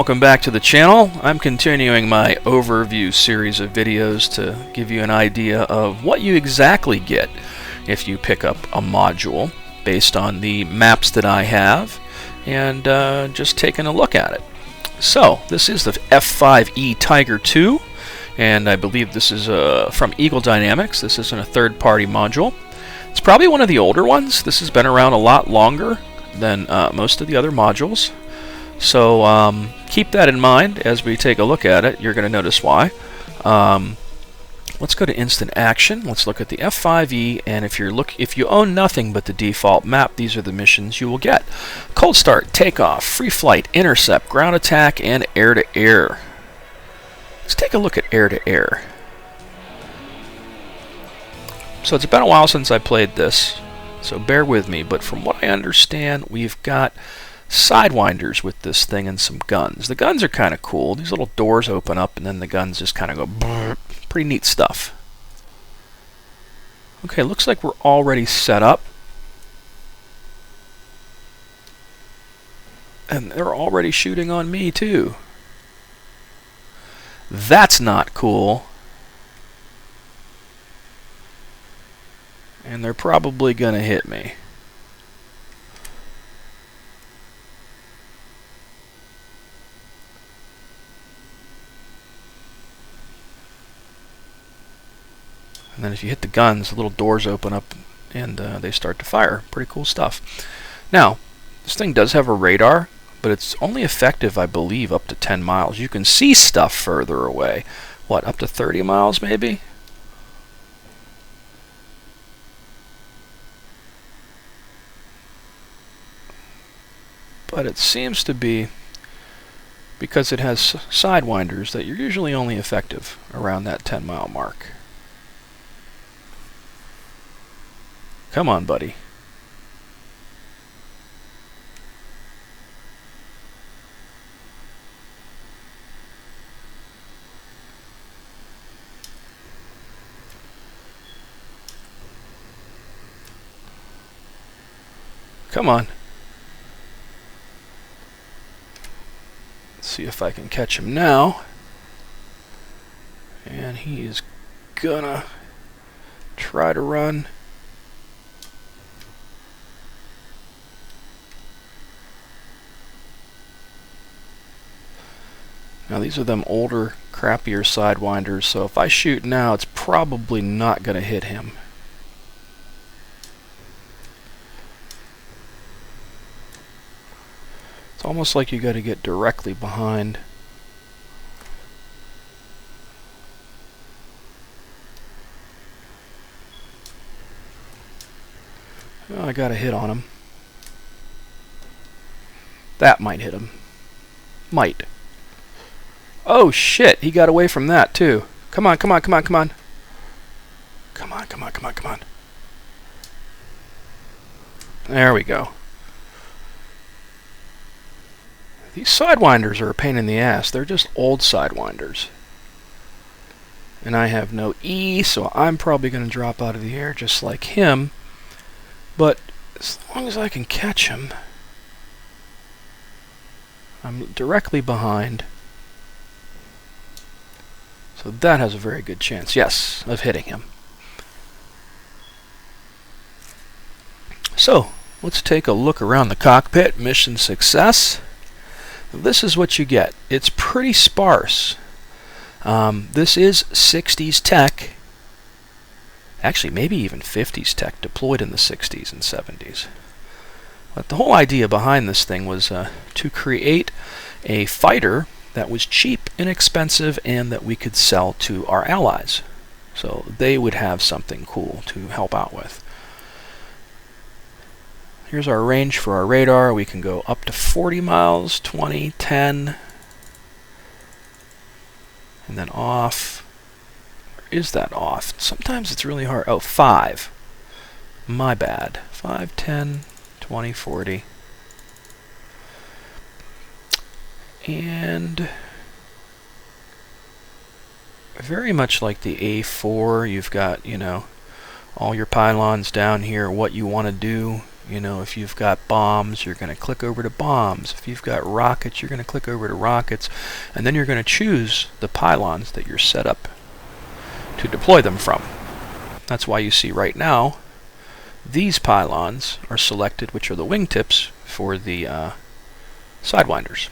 Welcome back to the channel. I'm continuing my overview series of videos to give you an idea of what you exactly get if you pick up a module based on the maps that I have and just taking a look at it. So this is the F-5E Tiger II, and I believe this is from Eagle Dynamics. This isn't a third-party module. It's probably one of the older ones. This has been around a lot longer than most of the other modules. So keep that in mind as we take a look at it. You're going to notice why. Let's go to instant action. Let's look at the F-5E, and if you own nothing but the default map, these are the missions you will get: cold start, takeoff, free flight, intercept, ground attack, and air-to-air. Let's take a look at air-to-air. So it's been a while since I played this, so bear with me, but from what I understand, we've got sidewinders with this thing and some guns. The guns are kind of cool. These little doors open up and then the guns just kind of go brrr. Pretty neat stuff. Okay, looks like we're already set up. And they're already shooting on me too. That's not cool. And they're probably gonna hit me. And then if you hit the guns, the little doors open up and they start to fire. Pretty cool stuff. Now, this thing does have a radar, but it's only effective, I believe, up to 10 miles. You can see stuff further away. What, up to 30 miles maybe? But it seems to be, because it has sidewinders, that you're usually only effective around that 10-mile mark. Come on, buddy. Come on. Let's see if I can catch him now. And he is gonna try to run. Now these are them older, crappier sidewinders, so if I shoot now, it's probably not going to hit him. It's almost like you got to get directly behind. Oh, I got a hit on him. That might hit him. Might. Oh shit, he got away from that too. Come on, come on, come on, come on. Come on, come on, come on, come on. There we go. These sidewinders are a pain in the ass. They're just old sidewinders. And I have no E, so I'm probably going to drop out of the air just like him. But as long as I can catch him, I'm directly behind. So that has a very good chance, yes, of hitting him. So, let's take a look around the cockpit. Mission success. This is what you get. It's pretty sparse. This is 60s tech. Actually, maybe even 50s tech deployed in the 60s and 70s. But the whole idea behind this thing was to create a fighter that was cheap, inexpensive, and that we could sell to our allies. So they would have something cool to help out with. Here's our range for our radar. We can go up to 40 miles, 20, 10, and then off. Where is that off? Sometimes it's really hard. Oh, 5. My bad. 5, 10, 20, 40. And very much like the A4, you've got, you know, all your pylons down here, what you want to do. You know, if you've got bombs, you're going to click over to bombs. If you've got rockets, you're going to click over to rockets. And then you're going to choose the pylons that you're set up to deploy them from. That's why you see right now these pylons are selected, which are the wingtips for the sidewinders.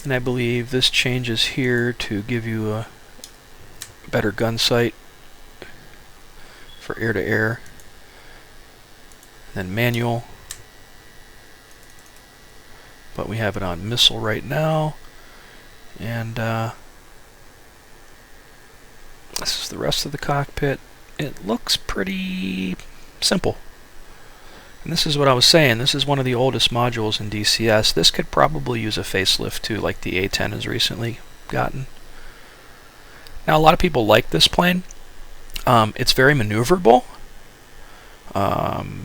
And I believe this changes here to give you a better gun sight for air-to-air. Then manual. But we have it on missile right now. And this is the rest of the cockpit. It looks pretty simple. And this is what I was saying. This is one of the oldest modules in DCS. This could probably use a facelift too, like the A-10 has recently gotten. Now, a lot of people like this plane. It's very maneuverable.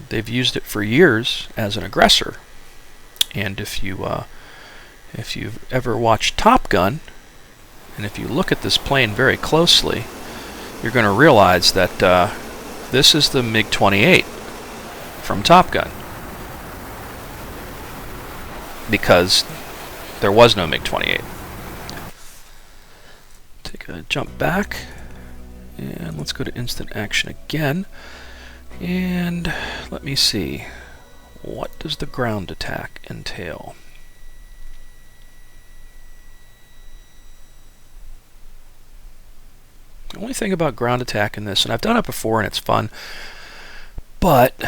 They've used it for years as an aggressor. And if you've ever watched Top Gun, and if you look at this plane very closely, you're going to realize that this is the MiG-28 from Top Gun, because there was no MiG-28. Take a jump back, and let's go to instant action again. And let me see, what does the ground attack entail? The only thing about ground attack in this, and I've done it before and it's fun, but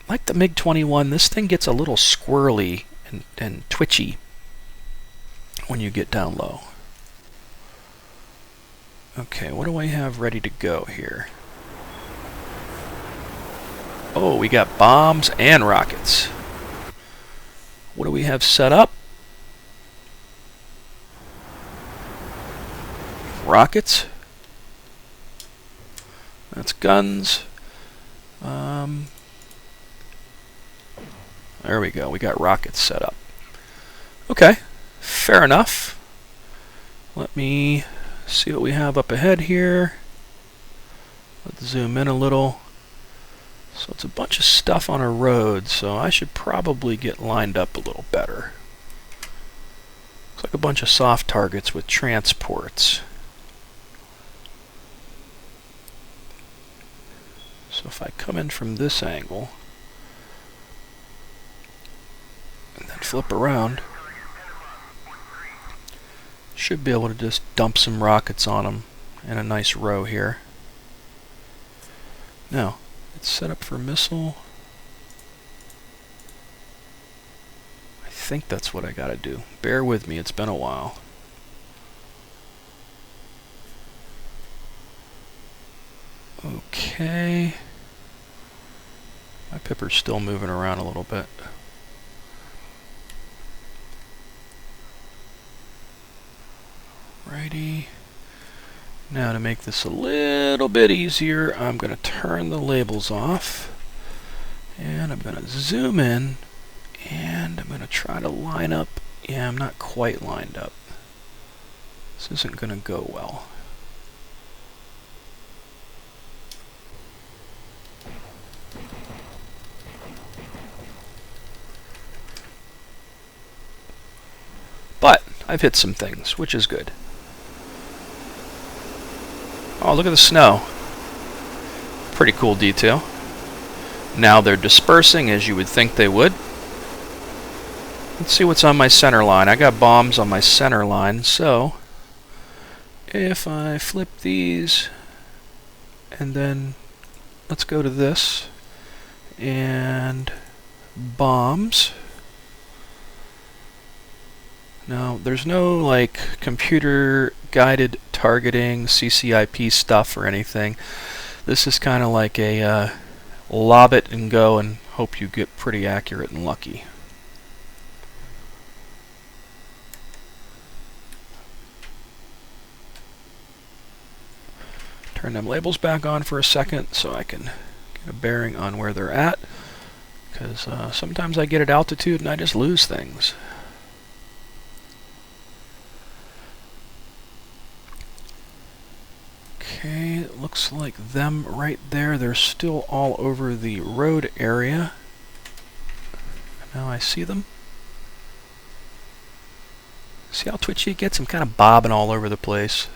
like the MiG-21, this thing gets a little squirrely and twitchy when you get down low. Okay, what do I have ready to go here? Oh, we got bombs and rockets. What do we have set up? Rockets. That's guns. There we go. We got rockets set up. Okay, fair enough. Let me see what we have up ahead here. Let's zoom in a little. So it's a bunch of stuff on a road, so I should probably get lined up a little better. Looks like a bunch of soft targets with transports. So if I come in from this angle and then flip around, should be able to just dump some rockets on them in a nice row here. Now, it's set up for missile. I think that's what I gotta do. Bear with me, it's been a while. Okay. My pipper's still moving around a little bit. Righty. Now to make this a little bit easier, I'm going to turn the labels off. And I'm going to zoom in. And I'm going to try to line up. Yeah, I'm not quite lined up. This isn't going to go well. But I've hit some things, which is good. Oh, look at the snow. Pretty cool detail. Now they're dispersing as you would think they would. Let's see what's on my center line. I got bombs on my center line, so if I flip these and then let's go to this and bombs. Now, there's no like computer guided targeting, CCIP stuff or anything. This is kind of like a lob it and go and hope you get pretty accurate and lucky. Turn them labels back on for a second so I can get a bearing on where they're at, because sometimes I get at altitude and I just lose things. Okay, it looks like them right there. They're still all over the road area. Now I see them. See how twitchy it gets? I'm kind of bobbing all over the place.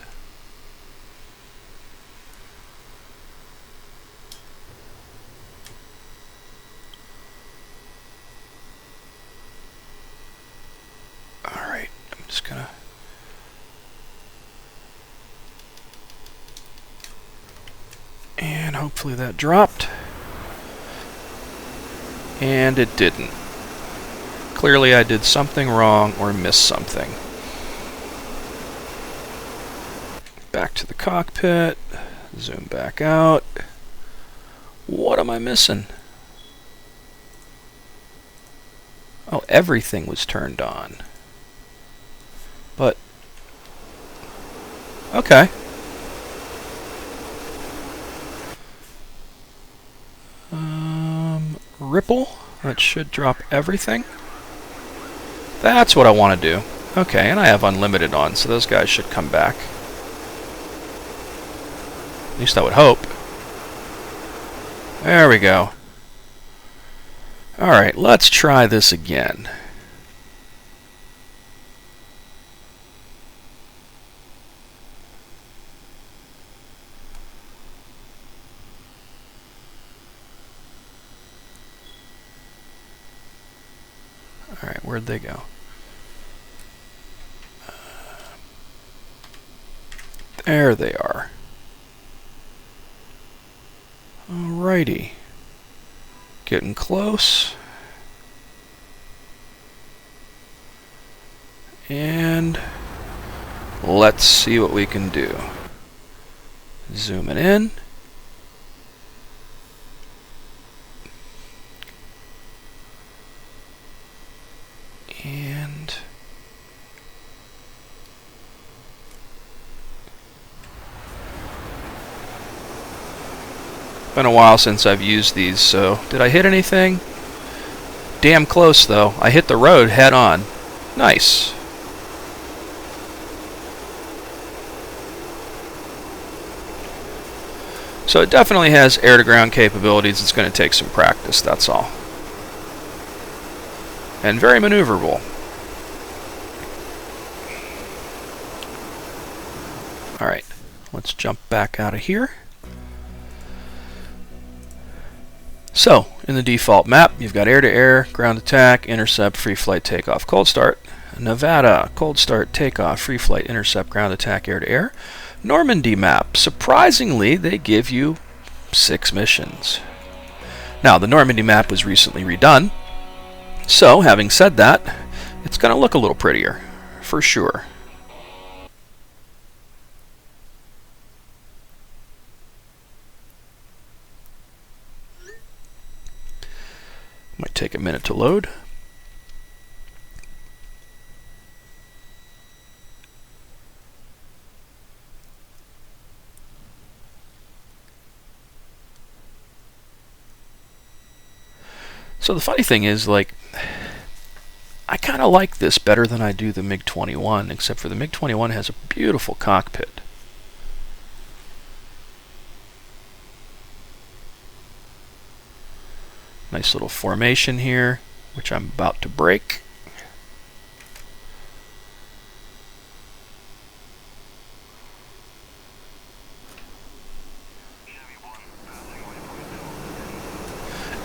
Alright, I'm just gonna... And hopefully that dropped. And it didn't. Clearly I did something wrong or missed something. Back to the cockpit. Zoom back out. What am I missing? Oh, everything was turned on. But... okay. Ripple. That should drop everything. That's what I want to do. Okay, and I have unlimited on, so those guys should come back. At least I would hope. There we go. Alright, let's try this again. Alright, where'd they go? There they are. Alrighty. Getting close. And let's see what we can do. Zooming in. And been a while since I've used these, so did I hit anything? Damn close though. I hit the road head on. Nice. So it definitely has air-to-ground capabilities. It's going to take some practice, that's all. And very maneuverable. Alright, let's jump back out of here. So, in the default map, you've got air-to-air, ground attack, intercept, free flight, takeoff, cold start. Nevada, cold start, takeoff, free flight, intercept, ground attack, air-to-air. Normandy map, surprisingly, they give you 6 missions. Now, the Normandy map was recently redone, so having said that, it's going to look a little prettier, for sure. Might take a minute to load. So the funny thing is, like, I kind of like this better than I do the MiG-21, except for the MiG-21 has a beautiful cockpit. Nice little formation here, which I'm about to break.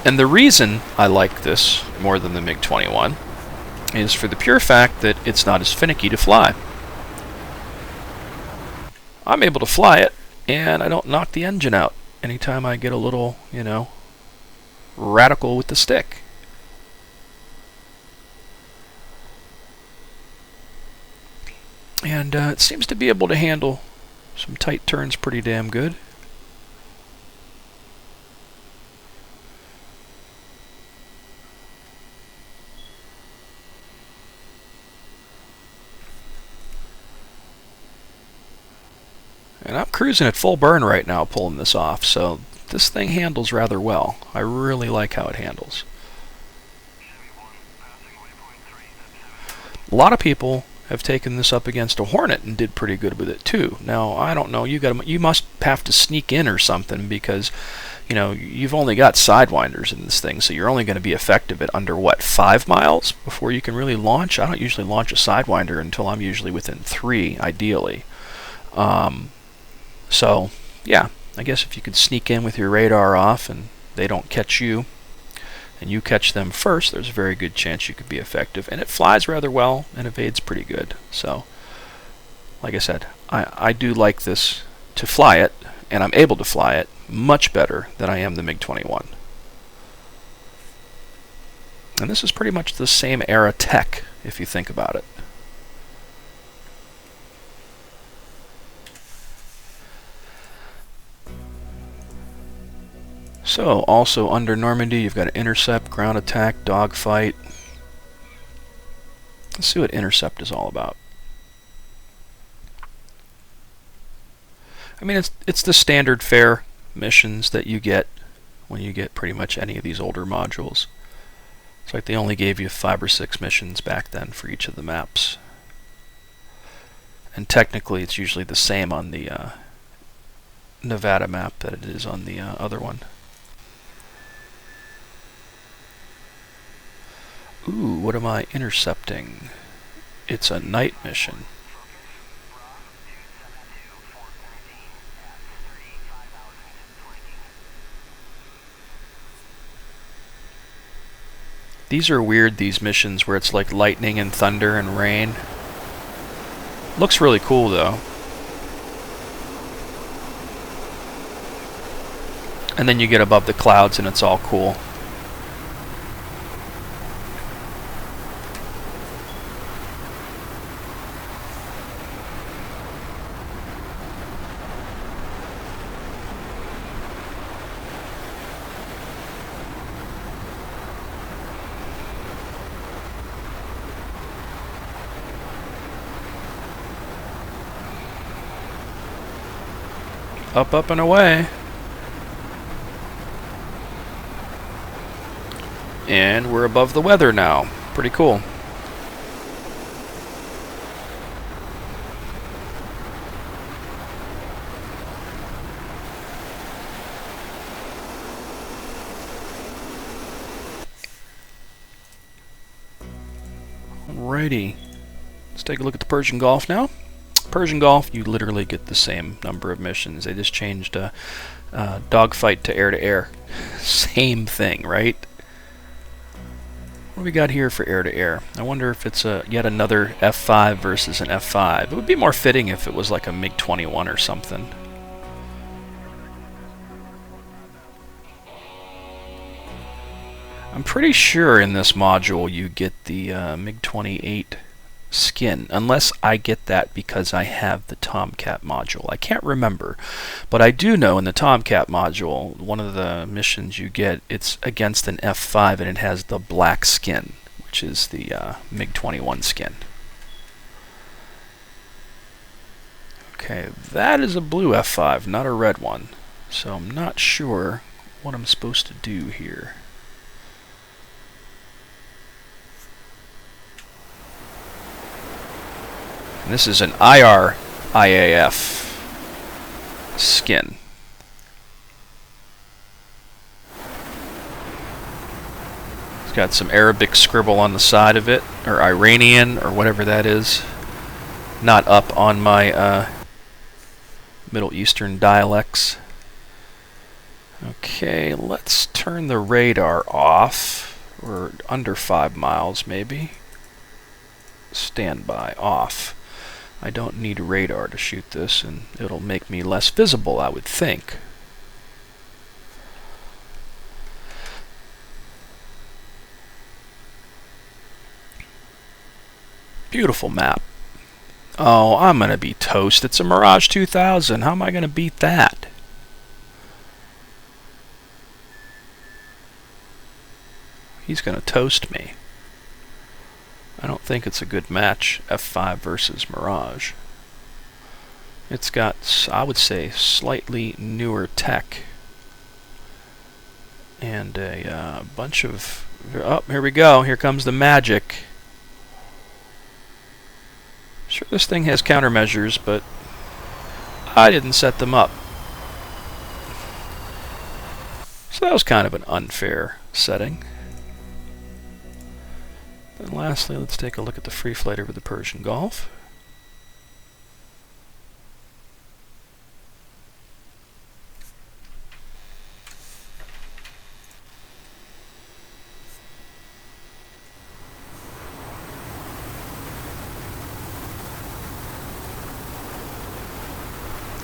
And the reason I like this more than the MiG-21 is for the pure fact that it's not as finicky to fly. I'm able to fly it, and I don't knock the engine out anytime I get a little, you know, radical with the stick. And it seems to be able to handle some tight turns pretty damn good. And I'm cruising at full burn right now pulling this off, so this thing handles rather well. I really like how it handles. A lot of people have taken this up against a Hornet and did pretty good with it too. Now, I don't know, you must have to sneak in or something, because you've only got sidewinders in this thing, so you're only going to be effective at under, what, 5 miles before you can really launch? I don't usually launch a sidewinder until I'm usually within 3, ideally. So, yeah, I guess if you could sneak in with your radar off and they don't catch you, and you catch them first, there's a very good chance you could be effective. And it flies rather well and evades pretty good. So, like I said, I do like this to fly it, and I'm able to fly it much better than I am the MiG-21. And this is pretty much the same era tech, if you think about it. So, also under Normandy, you've got an Intercept, ground attack, dogfight. Let's see what Intercept is all about. I mean, it's the standard fare missions that you get when you get pretty much any of these older modules. It's like they only gave you 5 or 6 missions back then for each of the maps. And technically, it's usually the same on the Nevada map that it is on the other one. Ooh, what am I intercepting? It's a night mission. These are weird, these missions where it's like lightning and thunder and rain. Looks really cool though. And then you get above the clouds and it's all cool. Up, up, and away. And we're above the weather now. Pretty cool. Alrighty. Let's take a look at the Persian Gulf now. Persian Gulf, you literally get the same number of missions. They just changed dogfight to air-to-air. Same thing, right? What do we got here for air-to-air? I wonder if it's yet another F-5 versus an F-5. It would be more fitting if it was like a MiG-21 or something. I'm pretty sure in this module you get the MiG-28 skin, unless I get that because I have the Tomcat module. I can't remember, but I do know in the Tomcat module, one of the missions you get, it's against an F-5 and it has the black skin, which is the MiG-21 skin. Okay, that is a blue F-5, not a red one, so I'm not sure what I'm supposed to do here. And this is an IR IAF skin. It's got some Arabic scribble on the side of it, or Iranian, or whatever that is. Not up on my Middle Eastern dialects. Okay, let's turn the radar off. We're under 5 miles, maybe. Standby off. I don't need radar to shoot this, and it'll make me less visible, I would think. Beautiful map. Oh, I'm gonna be toast. It's a Mirage 2000. How am I gonna beat that? He's gonna toast me. I don't think it's a good match, F-5 versus Mirage. It's got, I would say, slightly newer tech. And a bunch of... Oh, here we go. Here comes the magic. Sure, this thing has countermeasures, but I didn't set them up. So that was kind of an unfair setting. And lastly, let's take a look at the free flight over the Persian Gulf.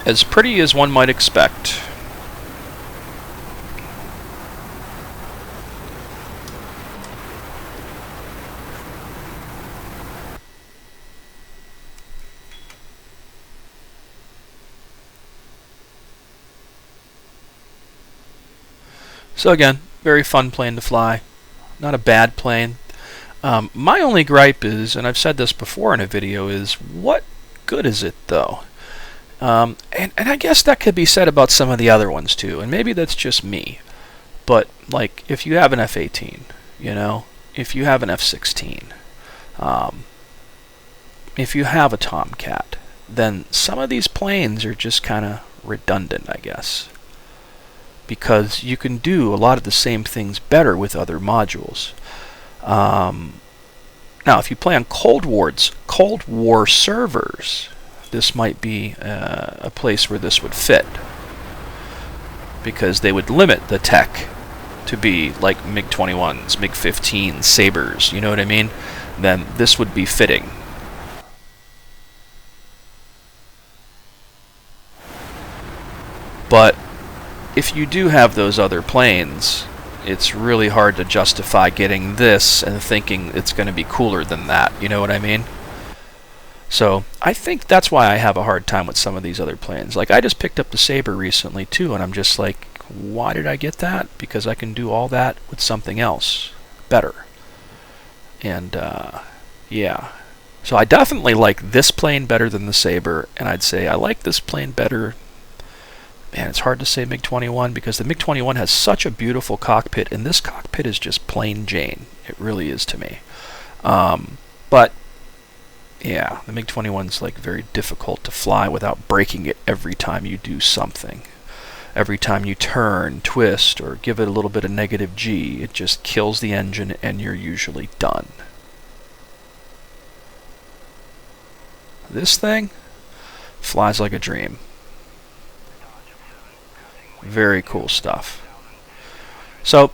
As pretty as one might expect. So again, very fun plane to fly. Not a bad plane. My only gripe is, and I've said this before in a video, is what good is it though? And I guess that could be said about some of the other ones too, and maybe that's just me. But like, if you have an F-18, you know, if you have an F-16, if you have a Tomcat, then some of these planes are just kind of redundant, I guess. Because you can do a lot of the same things better with other modules. Now, if you play on Cold War servers, this might be a place where this would fit, because they would limit the tech to be like MiG-21s, MiG-15s, Sabres, you know what I mean? Then this would be fitting. But if you do have those other planes, it's really hard to justify getting this and thinking it's going to be cooler than that, you know what I mean? So I think that's why I have a hard time with some of these other planes. Like, I just picked up the Sabre recently too, and I'm just like, why did I get that? Because I can do all that with something else better. And yeah, so I definitely like this plane better than the Sabre, and I'd say I like this plane better. Man, it's hard to say MiG-21 because the MiG-21 has such a beautiful cockpit, and this cockpit is just plain Jane. It really is to me. But yeah, the MiG-21's like very difficult to fly without breaking it every time you do something. Every time you turn, twist, or give it a little bit of negative G, it just kills the engine and you're usually done. This thing flies like a dream. Very cool stuff. So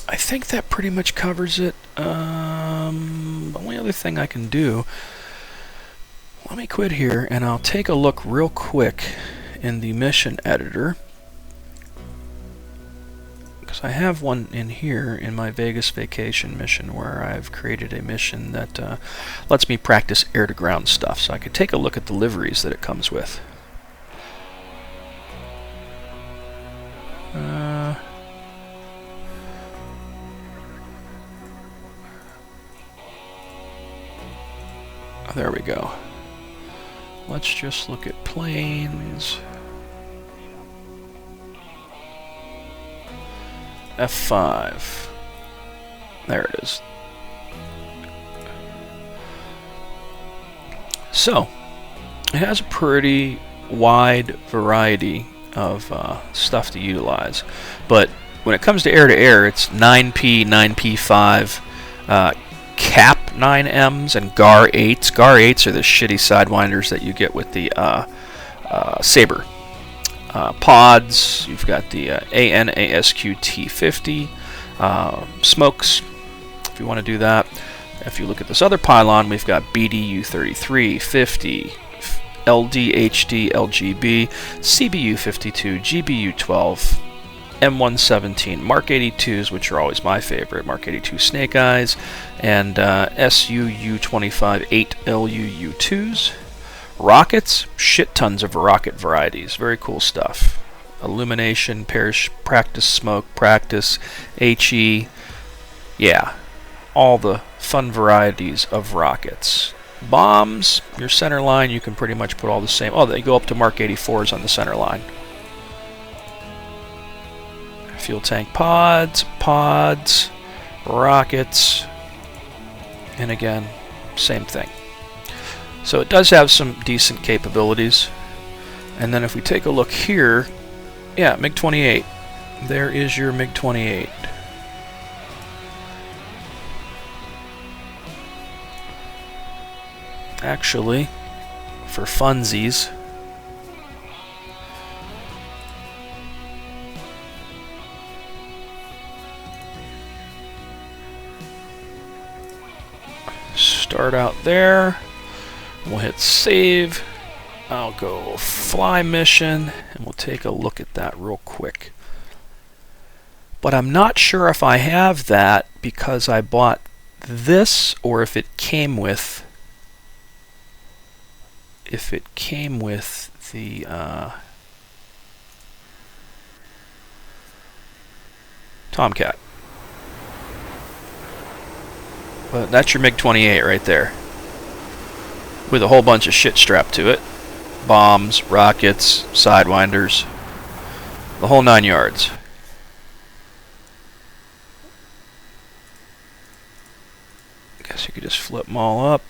I think that pretty much covers it. The only other thing I can do, let me quit here and I'll take a look real quick in the mission editor, because I have one in here in my Vegas vacation mission where I've created a mission that lets me practice air-to-ground stuff, so I could take a look at the liveries that it comes with. There we go. Let's just look at planes. F5. There it is. So, it has a pretty wide variety of stuff to utilize. But when it comes to air-to-air, it's 9P, 9P5, cap 9Ms, and GAR 8s. GAR 8s are the shitty sidewinders that you get with the Sabre. Pods, you've got the ANASQ T50, smokes, if you want to do that. If you look at this other pylon, we've got BDU 33, 50, LDHD, LGB, CBU 52, GBU 12, M117, Mark 82s, which are always my favorite, Mark 82 Snake Eyes, and SUU 25 8 LUU 2s. Rockets, shit tons of rocket varieties, very cool stuff. Illumination, practice smoke, practice, HE, yeah, all the fun varieties of rockets. Bombs, your center line, you can pretty much put all the same. Oh, they go up to Mark 84s on the center line. Fuel tank pods, rockets, and again, same thing. So it does have some decent capabilities. And then if we take a look here, yeah, MiG-28. There is your MiG-28. Actually, for funsies, start out there. We'll hit save. I'll go fly mission, and we'll take a look at that real quick. But I'm not sure if I have that because I bought this, or if it came with the Tomcat. But that's your MiG-28 right there, with a whole bunch of shit strapped to it. Bombs, rockets, sidewinders, the whole 9 yards. Guess you could just flip them all up.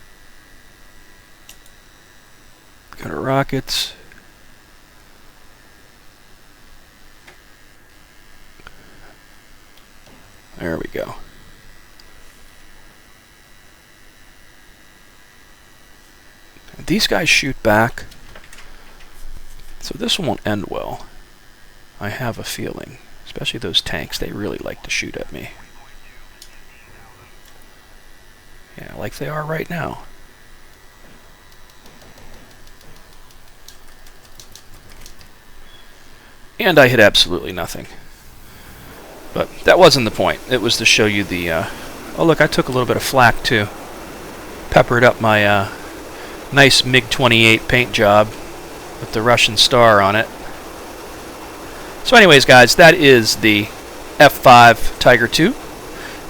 Go to rockets. There we go. These guys shoot back, so this one won't end well. I have a feeling, especially those tanks, they really like to shoot at me. Yeah, like they are right now. And I hit absolutely nothing. But that wasn't the point. It was to show you the... oh look, I took a little bit of flak too. Peppered up my nice MiG-28 paint job with the Russian star on it. So anyways, guys, that is the F-5 Tiger II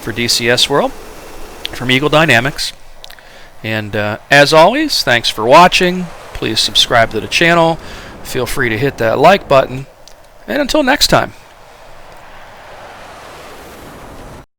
for DCS World from Eagle Dynamics. And as always, thanks for watching. Please subscribe to the channel. Feel free to hit that like button. And until next time.